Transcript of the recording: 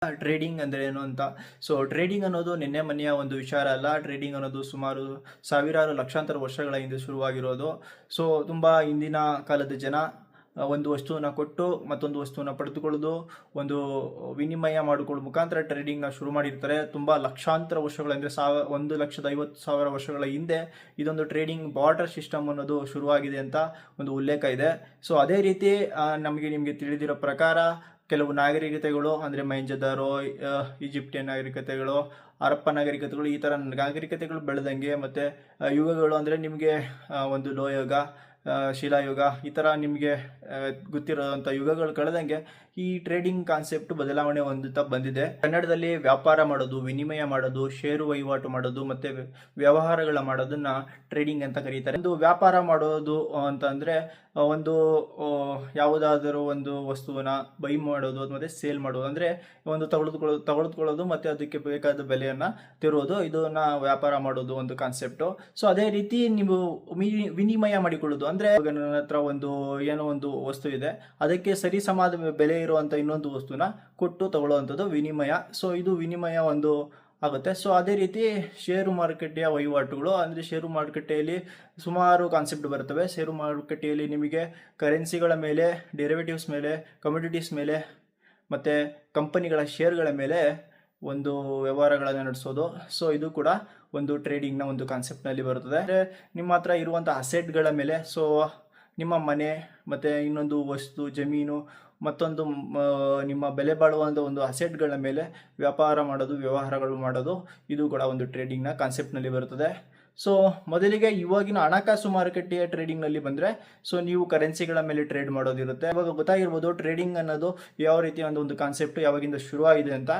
Trading ಅಂದ್ರೆ ಏನು ಅಂತ. ಸೊ ಟ್ರೇಡಿಂಗ್ ಅನ್ನೋದು ನಿನ್ನೆ ಮೊನ್ನೆಯ ಒಂದು ವಿಚಾರ ಅಲ್ಲ. ಟ್ರೇಡಿಂಗ್ ಅನ್ನೋದು ಸುಮಾರು ಸಾವಿರಾರು ಲಕ್ಷಾಂತರ ವರ್ಷಗಳ ಹಿಂದೆ ಶುರುವಾಗಿರೋದು. ಸೊ ತುಂಬಾ ಹಿಂದಿನ ಕಾಲದ ಜನ ಒಂದು ವಸ್ತುವನ್ನ ಕೊಟ್ಟು ಮತ್ತೊಂದು ವಸ್ತುವನ್ನ ಪಡೆದುಕೊಳ್ಳೋದು, ಒಂದು ವಿನಿಮಯ ಮಾಡಿಕೊಳ್ಳೋ ಮುಖಾಂತರ ಟ್ರೇಡಿಂಗ್ನ ಶುರು ಮಾಡಿರ್ತಾರೆ. ತುಂಬಾ ಲಕ್ಷಾಂತರ ವರ್ಷಗಳ ಅಂದರೆ 1,50,000 ವರ್ಷಗಳ ಹಿಂದೆ ಇದೊಂದು ಟ್ರೇಡಿಂಗ್ ಬಾರ್ಟರ್ ಸಿಸ್ಟಮ್ ಅನ್ನೋದು ಶುರುವಾಗಿದೆ ಅಂತ ಒಂದು ಉಲ್ಲೇಖ ಇದೆ. ಸೊ ಅದೇ ರೀತಿ ನಿಮಗೆ ತಿಳಿದಿರೋ ಪ್ರಕಾರ ಕೆಲವು ನಾಗರಿಕತೆಗಳು ಅಂದರೆ ಮೈಂಜದಾರೋ, ಈಜಿಪ್ಟಿಯನ್ ನಾಗರಿಕತೆಗಳು, ಹರಪ್ಪ ನಾಗರಿಕತೆಗಳು, ಈ ಥರ ನಾಗರಿಕತೆಗಳು ಬೆಳೆದಂಗೆ ಮತ್ತು ಯುಗಗಳು ಅಂದರೆ ನಿಮಗೆ ಒಂದು ಲೋಹಯುಗ, ಶಿಲಾಯುಗ, ಈ ಥರ ನಿಮಗೆ ಗೊತ್ತಿರೋಂಥ ಯುಗಗಳು ಕಳೆದಂಗೆ ಈ ಟ್ರೇಡಿಂಗ್ ಕಾನ್ಸೆಪ್ಟ್ ಬದಲಾವಣೆ ಹೊಂದುತ್ತಾ ಬಂದಿದೆ. ಕನ್ನಡದಲ್ಲಿ ವ್ಯಾಪಾರ ಮಾಡೋದು, ವಿನಿಮಯ ಮಾಡೋದು, ಷೇರು ವಹಿವಾಟು ಮಾಡೋದು ಮತ್ತು ವ್ಯವಹಾರಗಳ ಮಾಡೋದನ್ನ ಟ್ರೇಡಿಂಗ್ ಅಂತ ಕರೀತಾರೆ. ಒಂದು ವ್ಯಾಪಾರ ಮಾಡೋದು ಅಂತಂದರೆ ಒಂದು ಯಾವುದಾದರೂ ಒಂದು ವಸ್ತುವನ್ನ ಬೈ ಮಾಡೋದು ಮತ್ತು ಸೇಲ್ ಮಾಡೋದು, ಅಂದರೆ ಒಂದು ತೆಗೆದುಕೊಳ್ಳೋದು ಮತ್ತು ಅದಕ್ಕೆ ಬೇಕಾದ ಬೆಲೆಯನ್ನು ತಿರುವುದು, ಇದನ್ನ ವ್ಯಾಪಾರ ಮಾಡೋದು ಒಂದು ಕಾನ್ಸೆಪ್ಟು. ಸೊ ಅದೇ ರೀತಿ ನೀವು ವಿನಿಮಯ ಮಾಡಿಕೊಳ್ಳೋದು ಅಂದರೆ ನನ್ನ ಹತ್ರ ಏನೋ ಒಂದು ವಸ್ತು ಇದೆ, ಅದಕ್ಕೆ ಸರಿಸಮಾದ ಬೆಲೆ ಇರುವಂಥ ಇನ್ನೊಂದು ವಸ್ತುನ ಕೊಟ್ಟು ತಗೊಳ್ಳುವಂಥದ್ದು ವಿನಿಮಯ. ಸೊ ಇದು ವಿನಿಮಯ ಒಂದು ಆಗುತ್ತೆ. ಸೊ ಅದೇ ರೀತಿ ಷೇರು ಮಾರುಕಟ್ಟೆಯ ವಹಿವಾಟುಗಳು ಅಂದರೆ ಷೇರು ಮಾರುಕಟ್ಟೆಯಲ್ಲಿ ಸುಮಾರು ಕಾನ್ಸೆಪ್ಟ್ ಬರ್ತವೆ. ಷೇರು ಮಾರುಕಟ್ಟೆಯಲ್ಲಿ ನಿಮಗೆ ಕರೆನ್ಸಿಗಳ ಮೇಲೆ, ಡೆರಿವೇಟಿವ್ಸ್ ಮೇಲೆ, ಕಮೋಡಿಟೀಸ್ ಮೇಲೆ ಮತ್ತು ಕಂಪನಿಗಳ ಶೇರ್ಗಳ ಮೇಲೆ ಒಂದು ವ್ಯವಹಾರಗಳನ್ನು ನಡೆಸೋದು. ಸೊ ಇದು ಕೂಡ ಒಂದು ಟ್ರೇಡಿಂಗ್ನ ಒಂದು ಕಾನ್ಸೆಪ್ಟ್ನಲ್ಲಿ ಬರುತ್ತದೆ. ಅಂದರೆ ನಿಮ್ಮ ಹತ್ರ ಇರುವಂಥ ಅಸೆಟ್ಗಳ ಮೇಲೆ, ಸೊ ನಿಮ್ಮ ಮನೆ ಮತ್ತು ಇನ್ನೊಂದು ವಸ್ತು, ಜಮೀನು, ಮತ್ತೊಂದು ನಿಮ್ಮ ಬೆಲೆ ಬಾಳುವಂಥ ಒಂದು ಅಸೆಟ್ಗಳ ಮೇಲೆ ವ್ಯಾಪಾರ ಮಾಡೋದು, ವ್ಯವಹಾರಗಳು ಮಾಡೋದು, ಇದು ಕೂಡ ಒಂದು ಟ್ರೇಡಿಂಗ್ನ ಕಾನ್ಸೆಪ್ಟ್ನಲ್ಲಿ ಬರುತ್ತದೆ. ಸೊ ಮೊದಲಿಗೆ ಇವಾಗಿನ ಹಣಕಾಸು ಮಾರುಕಟ್ಟೆಯ ಟ್ರೇಡಿಂಗ್ನಲ್ಲಿ ಬಂದರೆ, ಸೊ ನೀವು ಕರೆನ್ಸಿಗಳ ಮೇಲೆ ಟ್ರೇಡ್ ಮಾಡೋದಿರುತ್ತೆ. ಇವಾಗ ಗೊತ್ತಾಗಿರ್ಬೋದು ಟ್ರೇಡಿಂಗ್ ಅನ್ನೋದು ಯಾವ ರೀತಿಯ ಒಂದು ಕಾನ್ಸೆಪ್ಟ್ ಯಾವಾಗಿಂದ ಶುರುವಾಗಿದೆ ಅಂತ.